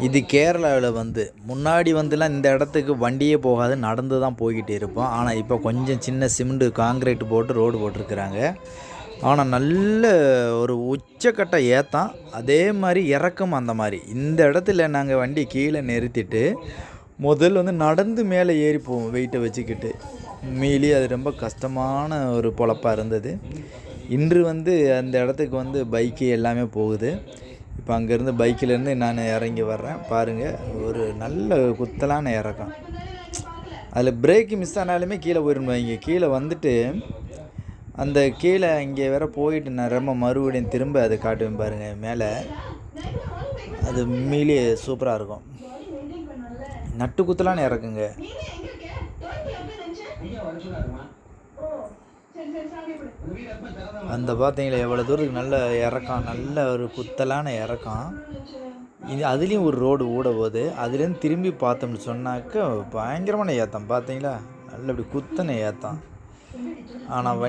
இது கேரளாவில் முன்னாடி வந்துலாம் இந்த இடத்துக்கு வண்டியே போகாது, நடந்து தான் போய்கிட்டு இருப்போம். ஆனால் இப்போ கொஞ்சம் சின்ன சிமெண்ட் காங்கிரீட் போட்டு ரோடு போட்டிருக்கிறாங்க. ஆனால் நல்ல ஒரு உச்சக்கட்ட ஏத்தம், அதே மாதிரி இறக்கம். அந்த மாதிரி இந்த இடத்துல நாங்கள் வண்டி கீழே நிறுத்திட்டு முதல்ல நடந்து மேலே ஏறி போவோம் வெயிட்டை வச்சுக்கிட்டு. உண்மையிலேயே அது ரொம்ப கஷ்டமான ஒரு பொழப்பாக இருந்தது. இன்று அந்த இடத்துக்கு பைக்கு எல்லாமே போகுது. இப்போ அங்கேருந்து பைக்கிலேருந்து நான் இறங்கி வர்றேன். பாருங்கள், ஒரு நல்ல குத்தலான இறக்கம். அதில் பிரேக்கு மிஸ் ஆனாலுமே கீழே போயிடுவாங்க. கீழே அந்த கீழே இங்கே வேற போயிட்டு நான் ரொம்ப மறுபடியும் திரும்ப அதை காட்டுவேன் பாருங்கள். மேலே அது உண்மையிலேயே சூப்பராக இருக்கும். நட்டு குத்தலான இறக்குங்க. அந்த பார்த்தீங்களா எவ்வளோ தூரத்துக்கு நல்ல இறக்கம், நல்ல ஒரு குத்தலான இறக்கம். இது அதுலேயும் ஒரு ரோடு ஊட போகுது. அதுலேருந்து திரும்பி பார்த்தோம்னு சொன்னாக்க பயங்கரமான ஏத்தம். பார்த்தீங்களா, நல்ல இப்படி குத்தனை ஏத்தம். ஆனால்